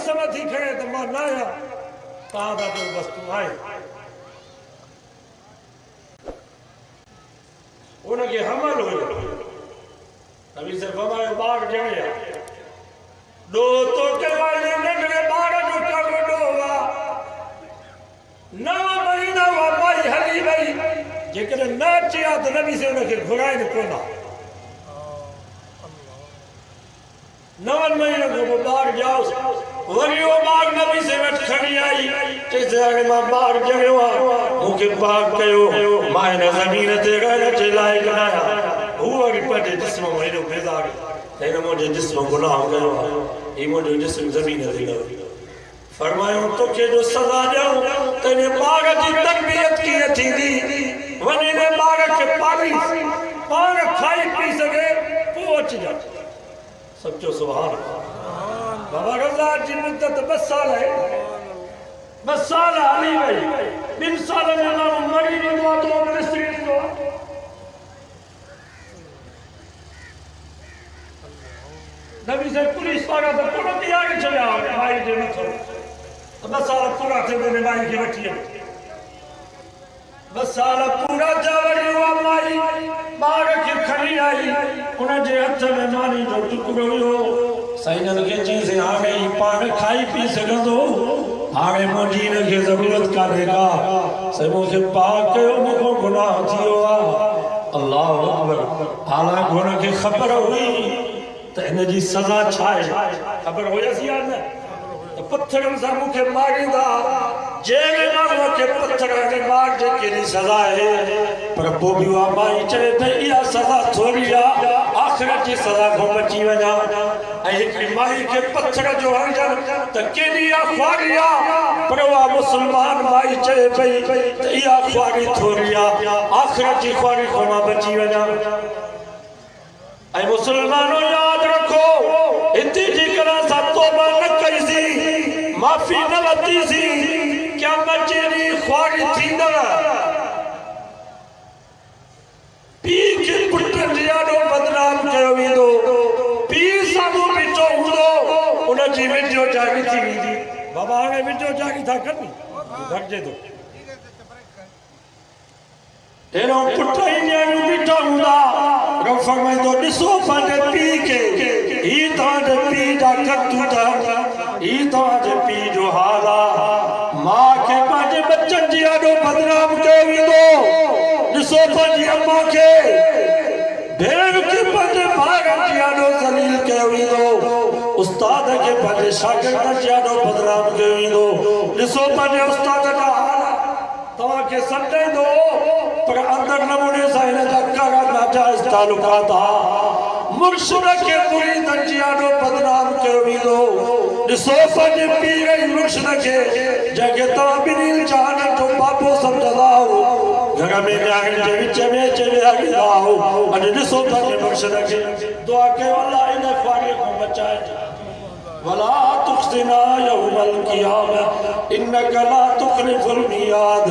समझ थी खड़े तो मां ना आया कहा था तो बस तू आए उनके हमल हो नबी से फरमायो बाग जणिया दो तो के वाले नंढड़े बाग जो कर डोवा 9 महीना हुआ माई हली वई जेकर न चिया तो नबी से उनके घुराए न कोना 9 महीने को बाग जाओ वरी वो बाग नबी से वट खड़ी आई जैसे आगे मां बाग जणियो मुके बाग कयो मां ने जमीन ते गए चिल्लाए कराया हुआ कि पटे जिस्म मेरे बेजार लेकिन मुझे जिस्म गुनाह कयो ये मुझे जिस्म जमीन ते गयो फरमायो तो के जो सजा दऊं तेने बाग की तरबियत की थींदी वने ने बाग के पानी पान खाई पी सके पहुंच जा सच्चो सुभान अल्लाह बाबा रजा जी मुद्दत 10 साल है 10 साल हली वई 2 साल में मां मरी न तो मिस्त्री दो नबी से पुलिस वाला तो पूरा दिया के चले आओ भाई जे मत तो 10 साल पूरा थे ने माई के बैठी 10 साल पूरा जावड़ी हुआ माई बाग के खड़ी आई उन जे हथ में मानी जो टुकड़ो हो साइनल के चीज आ गई पान खाई पी सकदो हाणे मुंजी ने के जरूरत करेगा से मुझे पाक के उनको गुनाह थियो अल्लाह अकबर हालांकि उनके खबर हुई तो इन जी सजा छाए खबर हो सी यार न तो पत्थरन सा मुखे मारींदा जेवे मानो के पत्थर के मार जे केरी सजा है पर बोबी वा माई चले ते या सजा थोड़िया आखिरत जी सजा को बची वना ए माई के पत्थर जो हंजन त केरी अखवारिया पर वा मुसलमान माई चले पई त या अखवारी थोड़िया आखिरत जी अखवारी को बची वना ऐ मुसलमानों याद रखो इतनी जी करा सा तौबा न कई सी माफी न वती सी क्या बचेरी ख्वारी थी न पी के पुत्र जियाडो बदनाम कयो वींदो पी सामू बिचो हुदो उन जी विचो जागी थी वींदी बाबा हाणे विचो जागी था करनी घटजे तो तेरो पुत्र ही न्याणियूं बीठा हूंदा रब फरमाईंदो ॾिसो पंहिंजे पीउ खे ही तव्हांजे पीउ जा करतूत ही तव्हांजे पीउ जो हाल आहे मां खे पंहिंजे बच्चनि जी ॾाढो बदनाम कयो वेंदो ॾिसो पंहिंजी अम्मा खे भेण खे पंहिंजे भाउरनि जी ॾाढो ज़लील कयो वेंदो उस्ताद खे पंहिंजे शागिर्दनि जी ॾाढो बदनाम कयो वेंदो ॾिसो पंहिंजे उस्ताद जा हाल तव्हांखे सम्झाईंदो पर अंदर नमूने सां हिन जा कड़ा नाजाइज़ तालुकात मुर्शिद के मुरीदन जी ॾाढो बदनाम कयो वेंदो ॾिसो पंहिंजे पीर ऐं मुर्शिद खे जंहिंखे तव्हां ॿिन्ही जहाननि जो बाबो सम्झंदा हो घर में न्याणियुनि जे विच में अची विया वेंदा हो अॼु ॾिसो पंहिंजे मुर्शिद खे दुआ कयो अल्लाह इन ख्वारीअ खां बचाए वला तुखज़िना यौमल क़ियामह इन्नका ला तुखलिफुल मियाद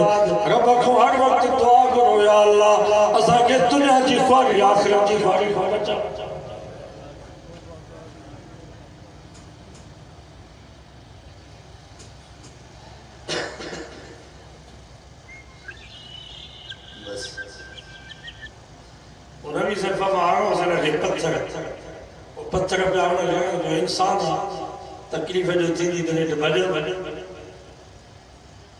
रब को हर वक्त दुआ करो या अल्लाह असा के दुनिया जी ख्वारी आखिरत जी ख्वारी को बचा बस उन्हें भी सिर्फ मारो उसने के पत्थर पे आने जो इंसान तकलीफ जो थी दी ने भले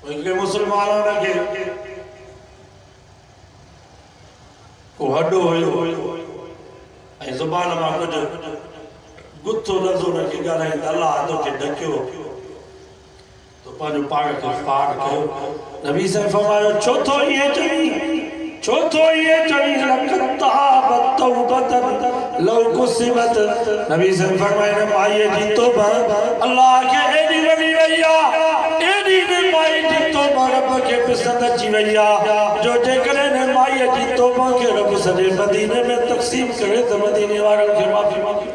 उनके मुसलमानों ने के को हडो होयो ऐ जुबान मा कुछ गुत्थो लज़ो न के गाले अल्लाह तो के ढक्यो तो पाजो पाग के पाग कयो नबी से फरमायो चौथो ये चली लकता बतौबतन लौ कुसिबत नबी से फरमाया माये जी तौबा अल्लाह के एडी वडी वैया एडी ने माये जी तौबा रब के पसंद अची वैया जो जेकरे ने माये जी तौबा के रब सजे मदीने में तकसीम करे तो मदीने वालों के माफी मांगी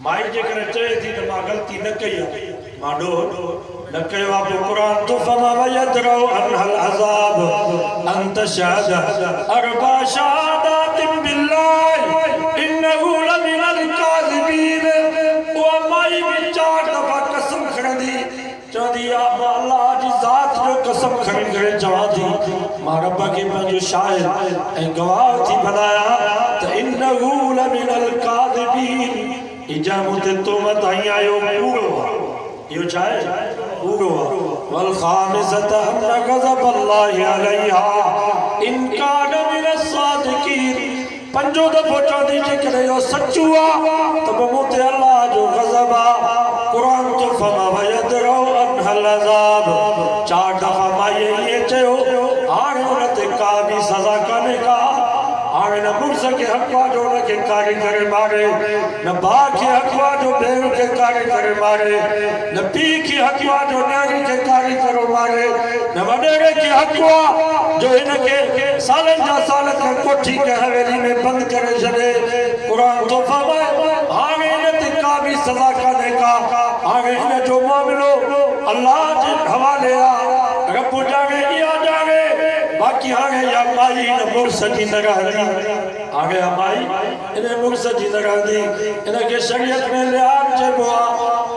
माई जे करे चए थी तो मां गलती न कई मां डो लकयो आप कुरान तो फमा वयदरो अनहल अज़ाब अंत शहद अरबा शहादातिन बिल्लाह इन्नहु लमिनल काज़िबीन वो माई भी 4 दफा कसम खड़ी चौधी आप अल्लाह जी जात जो कसम खड़ी करे चवा थी मां रब के पंहिंजो शाहिद ऐं गवाह थी बनाया त इन्नहु लमिनल काज़िबीन इजामत तो मत आई आयो पूरो यो चाहे पूरो वल खामिसत अन गज़ब अल्लाह अलैहा इन कान मिन सादिकीन पंजो दफो चौधी जे करे यो सच्चो आ त मोते अल्लाह जो गज़ब आ कुरान तो फमा वयदरो अनहल अज़ाब 4 दफा माये ये चयो हाणे उनते का भी सज़ा काने का हाणे न मुर्स के हक़वा जो उनके कारी करे मारे न बा के हक़वा जो भेण के कारी करे मारे न पी के हक़वा जो न्याणी के कारी करो मारे न वडेरे के हक़वा जो इनके सालन जा साल के कोठी के हवेली में बंद करे छड़े कुरान तो फरमाए हाणे इनते का भी सज़ा काने का हाणे इन जो मामलो अल्लाह के हवाले आ रब जाने या जाने बाकी हाणे या माई न मुर्स जी न रहंदी आगे माई इन्हें मुर्स जी न रहंदी इनके शरीयत में लिहाज चइबो आ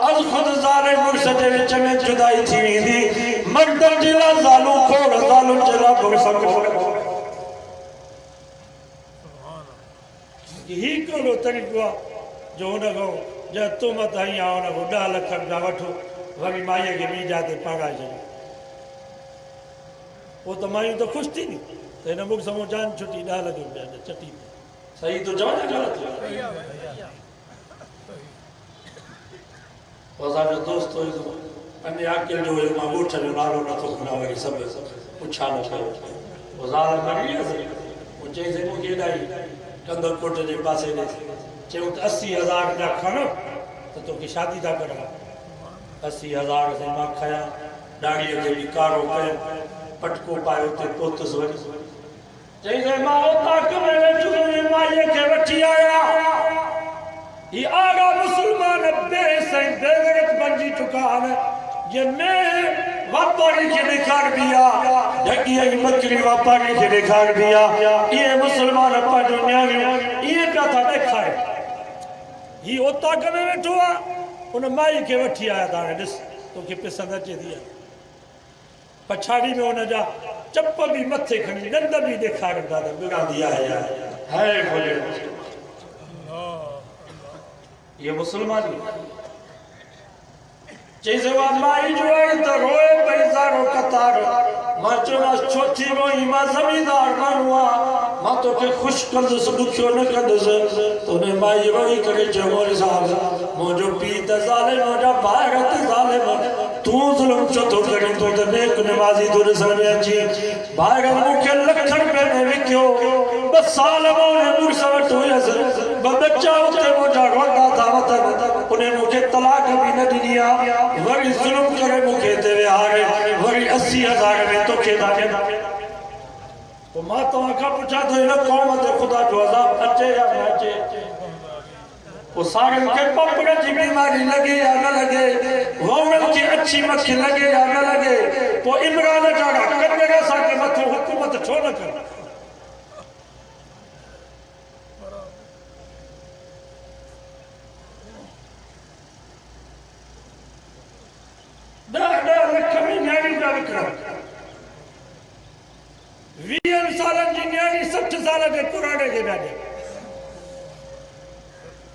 अज खुद ज़ालिम मुर्स जे विच में जुदाई थी वेंदी मर्दन जे ला ज़ालू खोड़ ज़ालुन जे ला मुर्स खोड़ ही कोलो तरीक़ो आ जो उनखो जे तुमत आई आ उनखो 10 लाख रुपया वठो वरी माईअ खे ॿी जाते पढ़ाए छॾियो वो तो मायूं तो खुश थी नी तो इन मुख समो जान छुट्टी 10 लाख रुपया चटी सही तो जवाब गलत वो साडो दोस्त हो अन्य आकिल जो मां गोठ जो नालो न तो खणा वरी सब पुछा न कयो वो ज़ाल मरी वो चई से मुखे ॾाई कंदर कोट जे पासे ने चयो 80,000 रुपया खण तो तोखे शादी था करा 80,000 से मां खया दाढ़ी के भी कारो कयो पटको पायो ते पोतस वरी चई से मां ओता कमे चुने माये के वठी आया ये आगा मुसलमान बेसै बेगरत बंजी चुका है ये मैं व्यापारी के दिखार दिया ढकी आई मकरी व्यापारी के दिखार दिया ये मुसलमान अपा दुनिया में ये का था दिखाए ये ओता कमे बैठो आ उन माई के वठी आया था दिस तो के पसंद अचे दिया पछाड़ी में उन जा चप्पल भी मथे खणी दंद भी दिखारंदा त बिगा दिया है बोले ये मुसलमान जैसे वो माई जो आई तो रोए पैसारो कतार मां चोना छोटी रोई मां जमींदार मानुआ मां तो के खुश कंदस दुखियो न कंदस तो ने माई रोई करे जो मोरे साहब मोजो पी त जालिम मोजा भारत जालिम तू जुल्म चतो करे तो त नेक नमाजी दूर सने अची भारत मुखे लख रुपए में विक्यो बस साल मोने मुर्स वठो यस बच्चा उते मोजा रोंदा था मत उन्हें मुखे तलाक भी न दिया वरी जुल्म करे मुखे ते हारे वरी 80,000 में तो के दाके तो मां तो का पूछा तो इन कौम ते खुदा जो अज़ाब अचे या न अचे वो सारे के पपड़ जी बीमारी लगे या न लगे वोमन की अच्छी मक्खी लगे या न लगे तो इमरान जाड़ा कनेगा सा के मथो हुकूमत छो न कर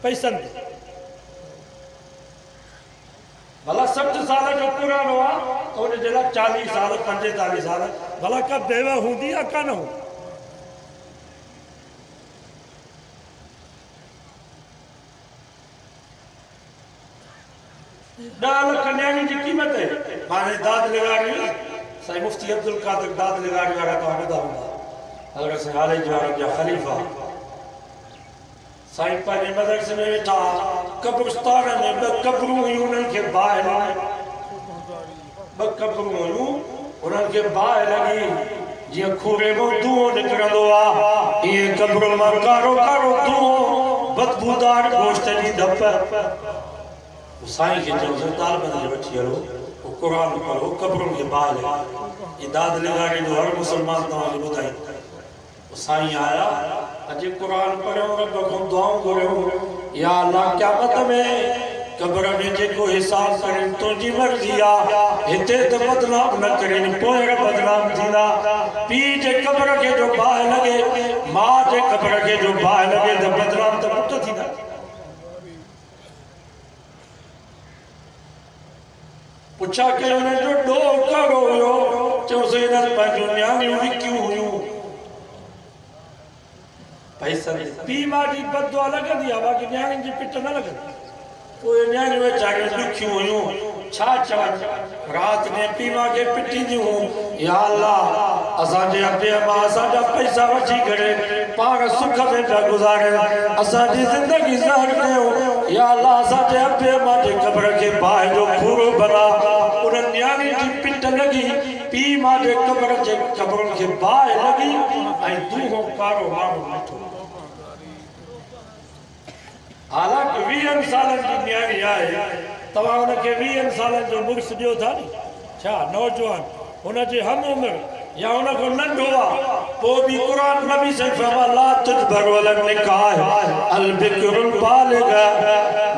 पैसन भला 60 साल जो पुरानो आ तो उन जला 40 साल 45 साल भला का बेवा हुंदी या का न हो 10 लाख न्याणी की कीमत है माने दाद लगाड़ी साईं मुफ्ती अब्दुल कादिर दाद लगाड़ी वाला तो हमें दाऊंगा अगर से हाले जो या खलीफा साईं पाने मदरसे में था कब्रिस्तान में कब्रू उन्हनि के बाहि कब्रू उन्हनि के बाहि लगी जी खूरे में धुओं निकरंदो आ ये कब्र में कारो कारो धुओं बदबूदार गोश्त जी धप साईं के जो ताल बंद वठी हलो वो कुरान पढ़ो कब्रों के बाल इदाद लगाने जो हर मुसलमान तव्हांखे ॿुधाई साईं आया अॼु कुरान पढ़ियो रब खां दुआऊं घुरियो या अल्लाह क़यामत में कब्र में जेको हिसाब करे तुंहिंजी मर्ज़ी आहे हिते त बदनाम न करेनि पोइ बदनाम थींदा पीउ जे कब्र खे जो बाहि लॻे माउ जे कब्र खे जो बाहि लॻे त बदनाम त पुट थींदा पुछा कयो हुन जो ॾोह कहिड़ो हुयो चयोसि हिन पंहिंजूं नियाणियूं विकियूं हुयूं भाई सर पीउ माउ जी बददुआ लॻंदी आहे बाक़ी नियाणियुनि जी पिट न लॻंदी पोइ नियाणियूं वीचारियूं ॾुखियूं हुयूं छा चवनि राति में पीउ माउ खे पिटींदियूं या अल्लाह असांजे अबे मां असांजा पैसा वठी करे पाण सुख में पिया गुज़ारनि असांजी ज़िंदगी ज़हर कयो या अल्लाह असांजे अबे मां जे कब्र खे बाहि जो खूरो बना उन नियाणियुनि जी पिट लॻी पीउ माउ जे कब्रुनि खे बाहि लॻी ऐं दूहो कारो माण्हू ॾिठो हालांकि 20 सालनि जी नियाणी आहे तव्हां हुनखे 20 सालनि जो मुड़ुसु ॾियो था नी छा नौजवान हुनजे हम उमिरि या हुनखां नंढो आहे पोइ बि क़ुरान नबी सल्लल्लाहु ला तुजबर वल निकाह अल बिकरुल बालिग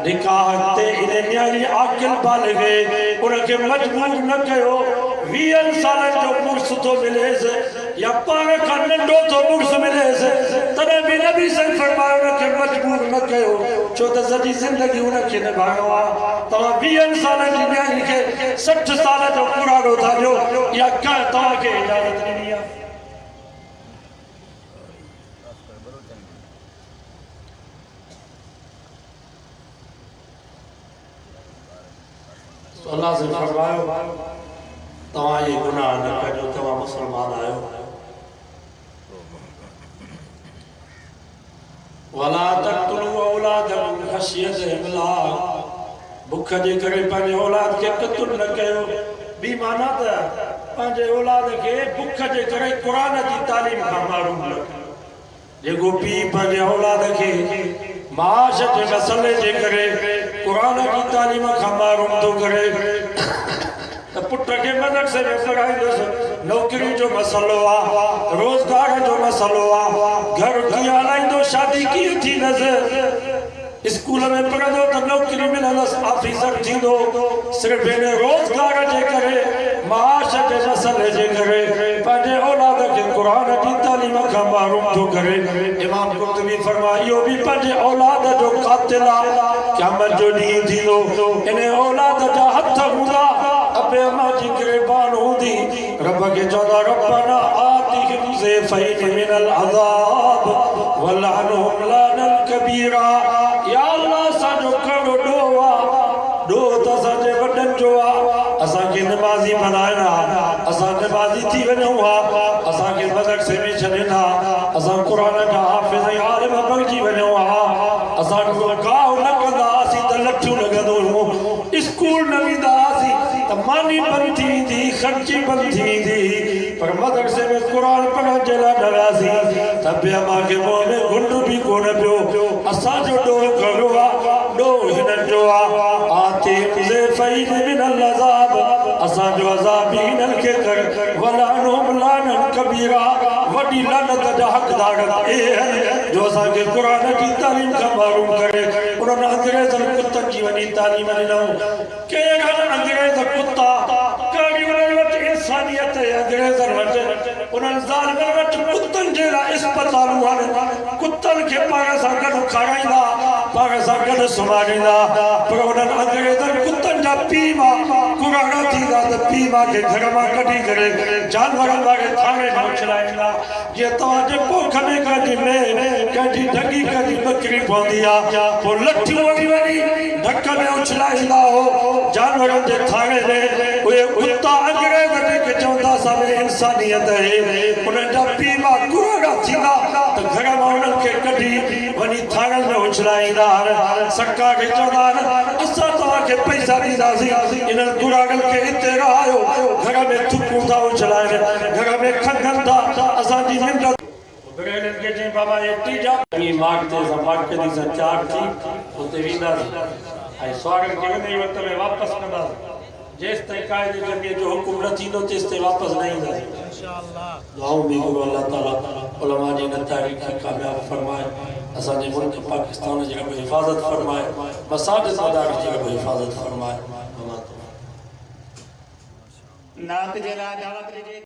निकाह ते इन नियाणी आकिल बालिग उनखे मजबूर न कयो 20 सालनि जो मुड़ुसु थो मिलेसि या पाण खां नंढो थो मुड़ुसु मिलेसि तॾहिं बि नबी फरमायो उनखे मजबूर न कयो छो त सॼी ज़िंदगी उनखे निभाइणो आहे तव्हां 20 सालनि जी नियाणी खे 60 साल जो पुराणो था ॾियो या कंहिं तव्हांखे इजाज़त ॾिनी आहे अल्लाह से फरमायो तव्हां ये गुनाह न कजो तव्हां मुसलमान आहियो वला तक़तुलू औलादकुम खशियत इमलाक बुख जे करे पंहिंजे औलाद खे क़त्ल न कयो ॿी माना त पंहिंजे औलाद खे बुख जे करे क़ुरान जी तालीम खां महरूम न कयो जेको पीउ पंहिंजे औलाद खे माश जे मसले जे करे क़ुरान जी तालीम खां महरूम थो करे त पुट खे मदरसे में पढ़ाईंदुसि नौकरी जो मसलो आहे रोज़गार जो मसलो आहे घर कीअं हलाईंदो शादी कीअं थींदसि स्कूल में पढ़ंदो त नौकरी मिलंदसि ऑफिसर थींदो सिर्फ़ु हिन रोज़गार जे करे माश जे मसले जे करे पंहिंजे औलाद खे क़ुरान जी तालीम खां महरूम थो करे इमाम कुर्तुबी फरमायो इहो बि पंहिंजे औलाद जो क़ातिल आहे क़यामत जो ॾींहुं थींदो इन औलाद जा हथ हूंदा अबे अम्मा जी गिरबान हूंदी रब के चौदा रब्बना आतिहिम ज़ैफ़ैन मिनल अज़ाब वलअनहुम लानन कबीरा या अल्लाह असांजो कहिड़ो ॾोह आहे ॾोह त असांजे वॾनि जो आहे असांखे नमाज़ी बणाइणा असां नमाज़ी थी वञूं हा असांखे मदरसे में छॾींदा असां क़ुरान जा हाफ़िज़ ऐं आलिम बणिजी वञूं हा असां गाहु न कंदासीं त लठियूं लॻंदो हुयूं स्कूल न वेंदा हुआसीं त मानी बंदि थी वेंदी ख़र्ची बंदि थी वेंदी पर मदरसे में क़ुरान पढ़ण जे लाइ न वियासीं त ॿिया मांखे मुंहं में घुंड बि कोन पियो असांजो ॾोह कहिड़ो आहे ॾोह हिननि जो आहे आतिहिम ज़ैफ़ैन मिनल अज़ाब असांजो अज़ाब बि हिननि खे कर वलअनहुम लानन कबीरा वॾी लानत जा हक़दार जो असांखे क़ुरान जी तालीम खां महरूम करे उन्हनि अंग्रेज़नि कुतनि जी वॾी तालीम ॾिनऊं कहिड़ा अंग्रेज़ कुता कहिड़ी उन्हनि वटि इंसानियत अंग्रेज़नि वटि उन्हनि ज़ालिमनि वटि कुतनि जे लाइ इस्पतालूं आहिनि कुतनि खे पाण सां गॾु खाराईंदा पाण सां गॾु सुम्हारींदा पर उन्हनि अंग्रेज़नि कुतनि जा पीउ मां कुराड़ा थींदा त पीउ मां खे घर मां कढी करे जानवरनि वारे थाणे में उछलाईंदा जीअं तव्हांजे पोख में कंहिंजी में कंहिंजी ढगी कंहिंजी बकरी पवंदी आहे पोइ लठियूं वठी वञी ढक में उछलाईंदा हो जानवरनि जे थाणे में उहे कुता अंग्रेज़ जेके चवंदा असां इंसानियत आहे उन्हनि जा पीउ मां कुराड़ा थींदा त घर मां उन्हनि खे कढी वञी थाणनि में उछलाईंदा सरकार खे चवंदा आहिनि असां तव्हांखे पैसा ॾींदासीं इन्हनि कुराड़नि खे हिते रहायो घर में थुकूं था उछलाइनि घर में खंगनि था असांजी निंड बरेलनि खे चई बाबा हे टीजा मार्केट सां चार थी उते वेंदासीं ऐं सुहागनि खे वञी वक़्त में वापसि कंदासीं जेस ताईं कायदे जंगे जो हुकुम न थींदो तेस ताईं वापसि न ईंदासीं इंशाअल्लाह। दुआऊं भी करो अल्लाह ताला उलमा जी इन तारीख़ खे कामयाब फरमाए, असांजे मुल्क पाकिस्तान जी रब हिफ़ाज़त फरमाए, मसाजिद मदारिस जी रब हिफ़ाज़त फरमाए। नात जे लाइ दावत ॾिजे।